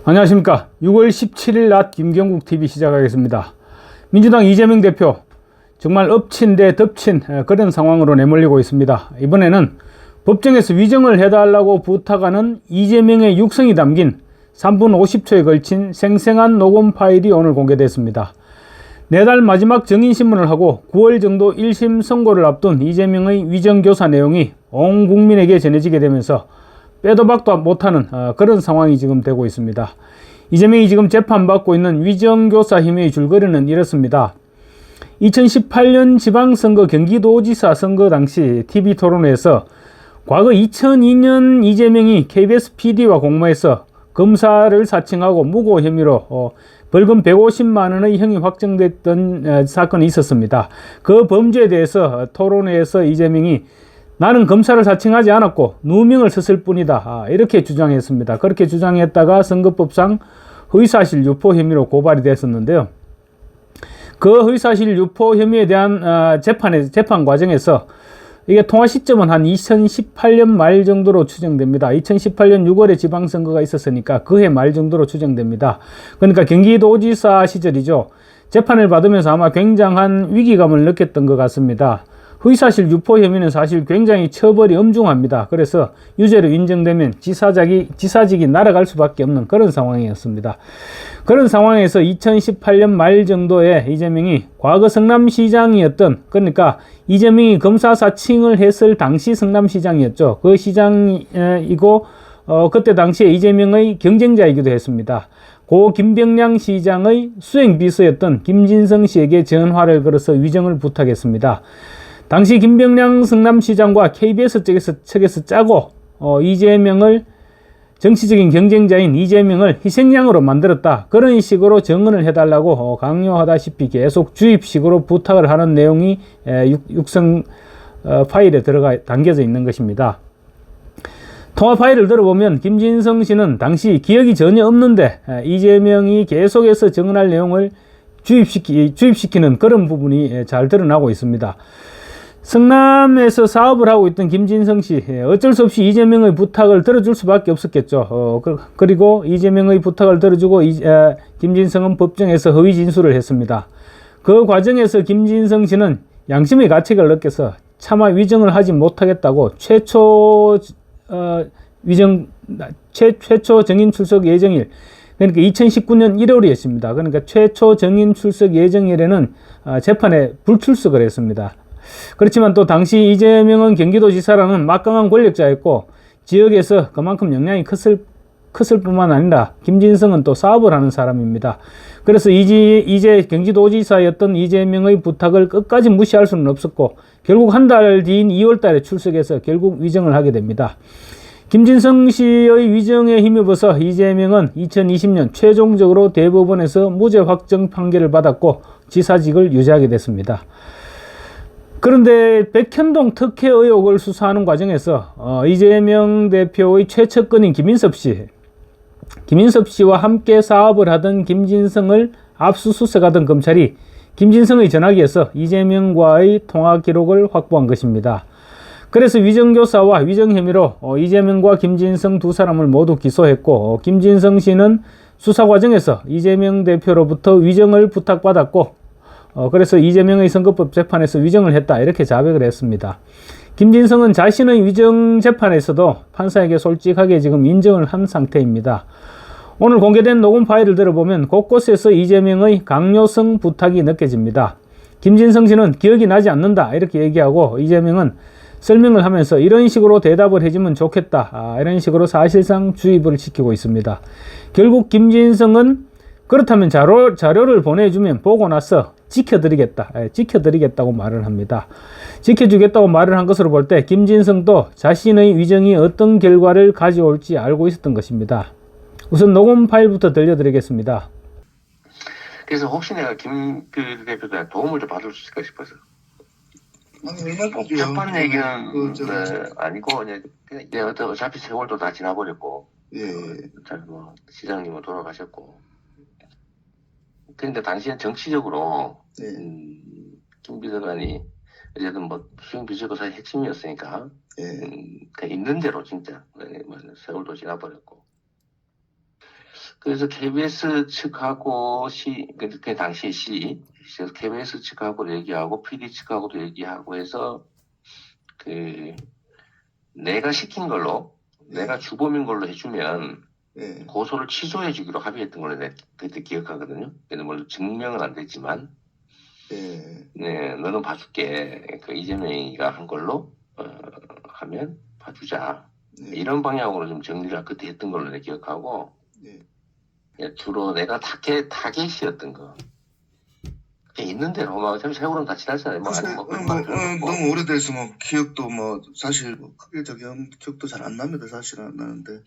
안녕하십니까. 6월 17일 낮 김경국TV 시작하겠습니다. 민주당 이재명 대표 정말 엎친 데 덮친 그런 상황으로 내몰리고 있습니다. 이번에는 법정에서 위정을 해달라고 부탁하는 이재명의 육성이 담긴 3분 50초에 걸친 생생한 녹음 파일이 오늘 공개됐습니다. 내달 마지막 정인신문을 하고 9월 정도 1심 선고를 앞둔 이재명의 위정교사 내용이 온 국민에게 전해지게 되면서 빼도 박도 못하는 그런 상황이 지금 되고 있습니다. 이재명이 지금 재판받고 있는 위정교사 혐의 줄거리는 이렇습니다. 2018년 지방선거 경기도지사 선거 당시 TV토론회에서 과거 2002년 이재명이 KBS PD와 공모해서 검사를 사칭하고 무고 혐의로 벌금 150만 원의 형이 확정됐던 사건이 있었습니다. 그 범죄에 대해서 토론회에서 이재명이 나는 검사를 사칭하지 않았고 누명을 썼을 뿐이다, 이렇게 주장했습니다. 그렇게 주장했다가 선거법상 허위사실 유포 혐의로 고발이 됐었는데요. 그 허위사실 유포 혐의에 대한 재판 과정에서 이게 통화 시점은 한 2018년 말 정도로 추정됩니다. 2018년 6월에 지방선거가 있었으니까 그해 말 정도로 추정됩니다. 그러니까 경기도지사 시절이죠. 재판을 받으면서 아마 굉장한 위기감을 느꼈던 것 같습니다. 허위사실 유포 혐의는 사실 굉장히 처벌이 엄중합니다. 그래서 유죄로 인정되면 지사직이 날아갈 수밖에 없는 그런 상황이었습니다. 그런 상황에서 2018년 말 정도에 이재명이 과거 성남시장이었던, 그러니까 이재명이 검사 사칭을 했을 당시 성남시장이었죠. 그 시장이고 그때 당시에 이재명의 경쟁자이기도 했습니다. 고 김병량 시장의 수행비서였던 김진성 씨에게 전화를 걸어서 위정을 부탁했습니다. 당시 김병량 성남시장과 KBS 측에서 짜고 이재명을 정치적인 경쟁자인 이재명을 희생양으로 만들었다, 그런 식으로 정언을 해달라고 강요하다시피 계속 주입식으로 부탁을 하는 내용이 육성 파일에 담겨져 있는 것입니다. 통화 파일을 들어보면 김진성 씨는 당시 기억이 전혀 없는데 이재명이 계속해서 정언할 내용을 주입시키는 그런 부분이 잘 드러나고 있습니다. 성남에서 사업을 하고 있던 김진성 씨, 어쩔 수 없이 이재명의 부탁을 들어줄 수밖에 없었겠죠. 그리고 이재명의 부탁을 들어주고 김진성은 법정에서 허위 진술을 했습니다. 그 과정에서 김진성 씨는 양심의 가책을 느껴서 차마 위정을 하지 못하겠다고 최초 정인 출석 예정일, 그러니까 2019년 1월이었습니다. 그러니까 최초 정인 출석 예정일에는 재판에 불출석을 했습니다. 그렇지만 또 당시 이재명은 경기도지사라는 막강한 권력자였고 지역에서 그만큼 영향이 컸을 뿐만 아니라 김진성은 또 사업을 하는 사람입니다. 그래서 이제 경기도지사였던 이재명의 부탁을 끝까지 무시할 수는 없었고 결국 한 달 뒤인 2월 달에 출석해서 결국 위정을 하게 됩니다. 김진성 씨의 위정에 힘입어서 이재명은 2020년 최종적으로 대법원에서 무죄 확정 판결을 받았고 지사직을 유지하게 됐습니다. 그런데 백현동 특혜 의혹을 수사하는 과정에서 이재명 대표의 최측근인 김인섭 씨와 함께 사업을 하던 김진성을 압수수색하던 검찰이 김진성의 전화기에서 이재명과의 통화 기록을 확보한 것입니다. 그래서 위정교사와 위정 혐의로 이재명과 김진성 두 사람을 모두 기소했고, 김진성 씨는 수사 과정에서 이재명 대표로부터 위정을 부탁받았고 그래서 이재명의 선거법 재판에서 위정을 했다, 이렇게 자백을 했습니다. 김진성은 자신의 위정 재판에서도 판사에게 솔직하게 지금 인정을 한 상태입니다. 오늘 공개된 녹음 파일을 들어보면 곳곳에서 이재명의 강요성 부탁이 느껴집니다. 김진성 씨는 기억이 나지 않는다, 이렇게 얘기하고 이재명은 설명을 하면서 이런 식으로 대답을 해주면 좋겠다, 이런 식으로 사실상 주입을 시키고 있습니다. 결국 김진성은 그렇다면 자료를 보내주면 보고 나서 지켜드리겠다고 말을 합니다. 지켜주겠다고 말을 한 것으로 볼 때 김진성도 자신의 위정이 어떤 결과를 가져올지 알고 있었던 것입니다. 우선 녹음 파일부터 들려드리겠습니다. 그래서 혹시 내가 김 대표한테 도움을 좀 받을 수 있을까 싶어서. 아니, 복잡한 얘기는 아니고 그냥 어차피 세월도 다 지나버렸고, 뭐 시장님은 돌아가셨고. 근데 당시엔 정치적으로 김 비서관이 어쨌든 뭐 수행 비서관의 핵심이었으니까 그냥 있는 대로 진짜 세월도 지나버렸고 그래서 KBS 측하고 그 당시 그래서 KBS 측하고도 얘기하고 PD 측하고도 얘기하고 해서 그 내가 시킨 걸로 내가 주범인 걸로 해주면 예. 고소를 취소해 주기로 합의했던 걸로 내가 그때 기억하거든요. 그래서 물론 증명은 안 됐지만 예. 네, 너는 봐줄게. 그 이재명이가 한 걸로 하면 봐주자. 예. 이런 방향으로 좀 정리를 그때 했던 걸로 내가 기억하고 예. 예, 주로 내가 타겟이었던 거. 있는 대로 막 세월은 다 지났잖아요. 뭐 글쎄, 아니 뭐 그런 말 별로 없고. 너무 오래돼서 뭐 기억도 뭐 사실 뭐 크게 저기 한 기억도 잘 안 납니다. 사실은 안 나는데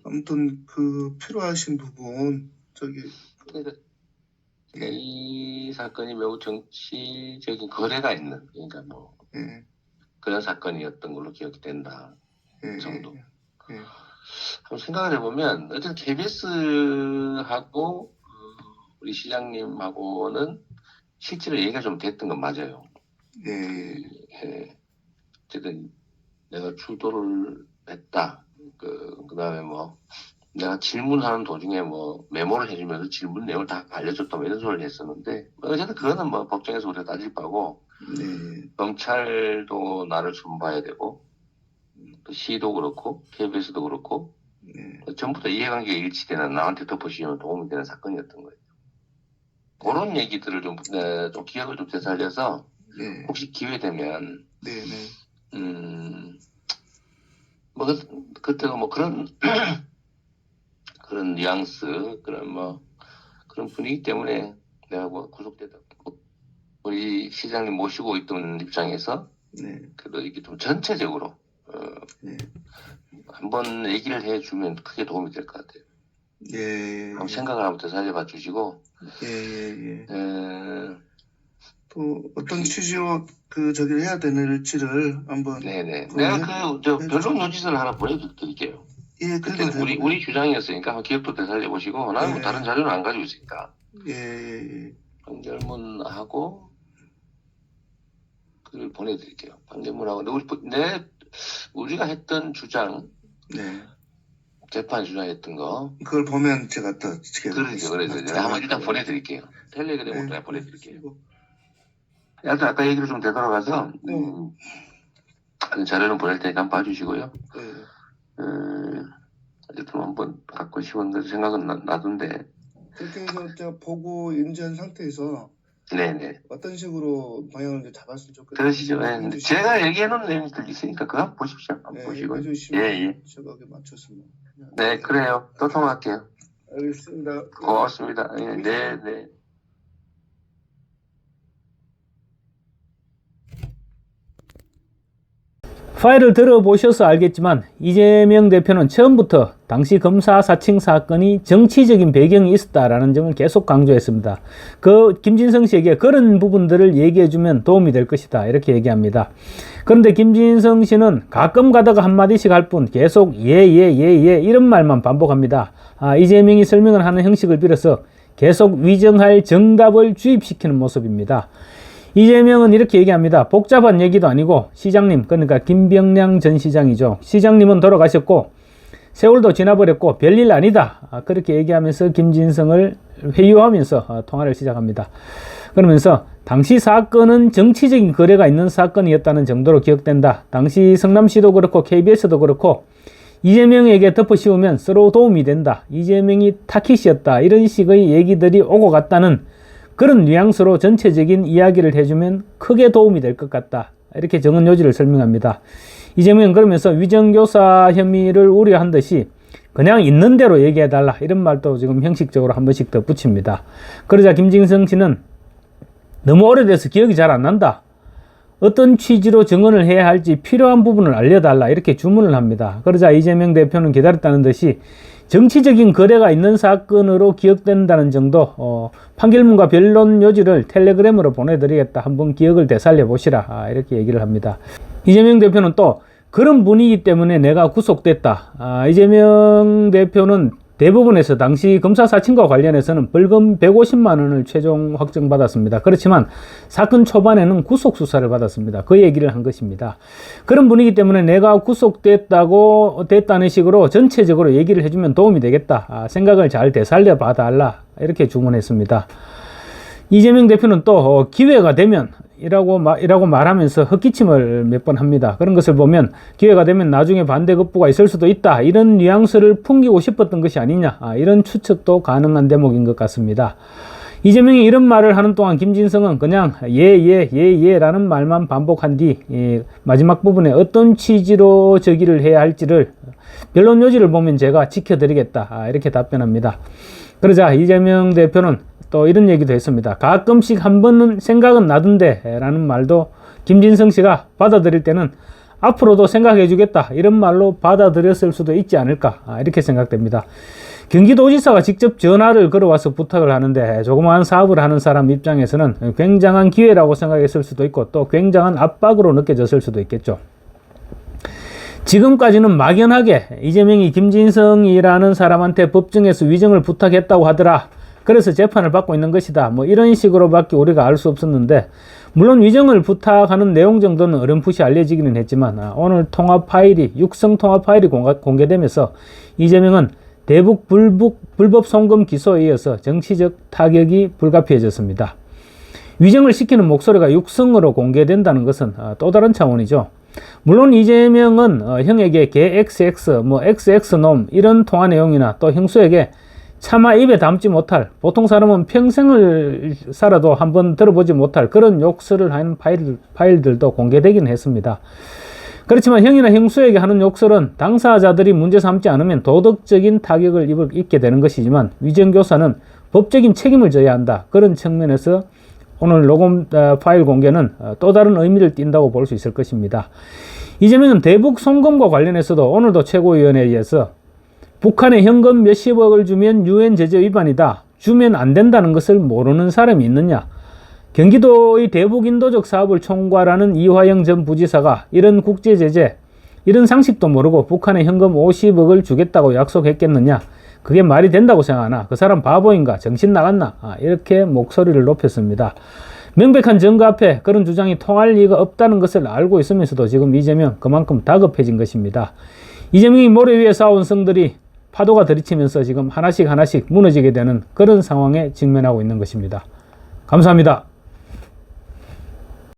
아무튼 그 필요하신 부분 저기 그러니까 이 사건이 매우 정치적인 거래가 있는 그러니까 뭐 예. 그런 사건이었던 걸로 기억이 된다 예. 정도. 예. 한번 생각을 해보면 어쨌든 KBS하고 우리 시장님하고는 실제로 얘기가 좀 됐던 건 맞아요. 예. 예. 어쨌든 내가 출도를 했다. 그다음에 뭐 내가 질문하는 도중에 뭐 메모를 해주면서 질문 내용을 다 알려줬다 뭐 이런 소리를 했었는데 어쨌든 그거는 뭐 법정에서 우리가 따질 바고 네. 경찰도 나를 좀 봐야 되고 또 시도 그렇고 KBS도 그렇고 네. 전부 다 이해관계가 일치되는 나한테 덮어씌우면 도움이 되는 사건이었던 거예요. 그런 얘기들을 좀 기억을 좀 되살려서 네. 혹시 기회 되면 네. 네. 뭐 그때도 뭐 그런 그런 뉘앙스 그런 분위기 때문에 내가 뭐 구속되다 우리 시장님 모시고 있던 입장에서 네. 그래도 이게 좀 전체적으로 네. 한번 얘기를 해주면 크게 도움이 될 것 같아요. 예. 한번 생각을 한번 되살려봐 주시고 예. 또 어떤 취지로 그 저기를 해야 되는지를 한번 네네. 내가 변론 노지서를 하나 보내드릴게요. 예, 그때 우리 주장이었으니까 한번 기억도 되살려 보시고 나는 뭐 다른 자료는 안 가지고 있으니까. 예. 판결문하고 그걸 보내드릴게요. 판결문하고 우리가 했던 주장, 네. 재판 주장했던 거. 그걸 보면 제가 또 그러죠. 한번 일단 보내드릴게요. 텔레그램으로 내가 보내드릴게요. 하여튼 아까 얘기를 좀 되돌아가서 자료는 보낼 테니까 한번 봐주시고요. 어쨌든 한번 갖고 싶은 생각은 나던데. 그렇게 해서 제가 보고 인지한 상태에서 네네. 어떤 식으로 방향을 이제 잡았으면 좋겠어요. 그러시죠. 네. 제가 얘기해놓은 내용들 있으니까 그거 한번 보십시오. 한번 보시고. 예. 제가 여기 맞췄습니다. 네, 그래요. 또 통화할게요. 알겠습니다. 고맙습니다. 네. 파일을 들어보셔서 알겠지만 이재명 대표는 처음부터 당시 검사 사칭 사건이 정치적인 배경이 있었다라는 점을 계속 강조했습니다. 김진성 씨에게 그런 부분들을 얘기해주면 도움이 될 것이다 이렇게 얘기합니다. 그런데 김진성 씨는 가끔 가다가 한마디씩 할 뿐 계속 예 이런 말만 반복합니다. 이재명이 설명을 하는 형식을 빌어서 계속 위정할 정답을 주입시키는 모습입니다. 이재명은 이렇게 얘기합니다. 복잡한 얘기도 아니고 시장님, 그러니까 김병량 전 시장이죠. 시장님은 돌아가셨고 세월도 지나버렸고 별일 아니다. 그렇게 얘기하면서 김진성을 회유하면서 통화를 시작합니다. 그러면서 당시 사건은 정치적인 거래가 있는 사건이었다는 정도로 기억된다. 당시 성남시도 그렇고 KBS도 그렇고 이재명에게 덮어씌우면 서로 도움이 된다. 이재명이 타깃이었다. 이런 식의 얘기들이 오고 갔다는 그런 뉘앙스로 전체적인 이야기를 해주면 크게 도움이 될 것 같다. 이렇게 정은 요지를 설명합니다. 이재명은 그러면서 위정교사 혐의를 우려한 듯이 그냥 있는 대로 얘기해달라. 이런 말도 지금 형식적으로 한 번씩 더 붙입니다. 그러자 김진성 씨는 너무 오래돼서 기억이 잘 안 난다. 어떤 취지로 증언을 해야 할지 필요한 부분을 알려달라. 이렇게 주문을 합니다. 그러자 이재명 대표는 기다렸다는 듯이 정치적인 거래가 있는 사건으로 기억된다는 정도 판결문과 변론 요지를 텔레그램으로 보내드리겠다. 한번 기억을 되살려 보시라. 이렇게 얘기를 합니다. 이재명 대표는 또 그런 분위기 때문에 내가 구속됐다. 이재명 대표는 대법원에서 당시 검사 사칭과 관련해서는 벌금 150만 원을 최종 확정받았습니다. 그렇지만 사건 초반에는 구속 수사를 받았습니다. 그 얘기를 한 것입니다. 그런 분위기 때문에 내가 됐다는 식으로 전체적으로 얘기를 해주면 도움이 되겠다. 생각을 잘 되살려 봐달라. 이렇게 주문했습니다. 이재명 대표는 또 기회가 되면 이라고 말하면서 헛기침을 몇 번 합니다. 그런 것을 보면 기회가 되면 나중에 반대급부가 있을 수도 있다. 이런 뉘앙스를 풍기고 싶었던 것이 아니냐. 이런 추측도 가능한 대목인 것 같습니다. 이재명이 이런 말을 하는 동안 김진성은 그냥 라는 말만 반복한 뒤 마지막 부분에 어떤 취지로 저기를 해야 할지를 변론 요지를 보면 제가 지켜드리겠다. 이렇게 답변합니다. 그러자 이재명 대표는 또 이런 얘기도 했습니다. 가끔씩 한 번은 생각은 나던데 라는 말도 김진성 씨가 받아들일 때는 앞으로도 생각해 주겠다 이런 말로 받아들였을 수도 있지 않을까 이렇게 생각됩니다. 경기도지사가 직접 전화를 걸어와서 부탁을 하는데 조그마한 사업을 하는 사람 입장에서는 굉장한 기회라고 생각했을 수도 있고 또 굉장한 압박으로 느껴졌을 수도 있겠죠. 지금까지는 막연하게 이재명이 김진성이라는 사람한테 법정에서 위정을 부탁했다고 하더라. 그래서 재판을 받고 있는 것이다. 뭐 이런 식으로밖에 우리가 알 수 없었는데 물론 위정을 부탁하는 내용 정도는 어렴풋이 알려지기는 했지만 오늘 육성 통화 파일이 공개되면서 이재명은 대북 불법 송금 기소에 이어서 정치적 타격이 불가피해졌습니다. 위정을 시키는 목소리가 육성으로 공개된다는 것은 또 다른 차원이죠. 물론 이재명은 형에게 개 XX, XX놈 이런 통화 내용이나 또 형수에게 차마 입에 담지 못할, 보통 사람은 평생을 살아도 한번 들어보지 못할 그런 욕설을 하는 파일들도 공개되긴 했습니다. 그렇지만 형이나 형수에게 하는 욕설은 당사자들이 문제 삼지 않으면 도덕적인 타격을 입게 되는 것이지만 위정교사는 법적인 책임을 져야 한다. 그런 측면에서 오늘 녹음 파일 공개는 또 다른 의미를 띈다고 볼 수 있을 것입니다. 이재명은 대북 송금과 관련해서도 오늘도 최고위원회에서 북한에 현금 몇십억을 주면 유엔 제재 위반이다. 주면 안 된다는 것을 모르는 사람이 있느냐. 경기도의 대북 인도적 사업을 총괄하는 이화영 전 부지사가 이런 국제 제재, 이런 상식도 모르고 북한에 현금 50억을 주겠다고 약속했겠느냐. 그게 말이 된다고 생각하나? 그 사람 바보인가? 정신 나갔나? 이렇게 목소리를 높였습니다. 명백한 증거 앞에 그런 주장이 통할 리가 없다는 것을 알고 있으면서도 지금 이재명 그만큼 다급해진 것입니다. 이재명이 모래 위에 쌓아온 성들이 파도가 들이치면서 지금 하나씩 무너지게 되는 그런 상황에 직면하고 있는 것입니다. 감사합니다.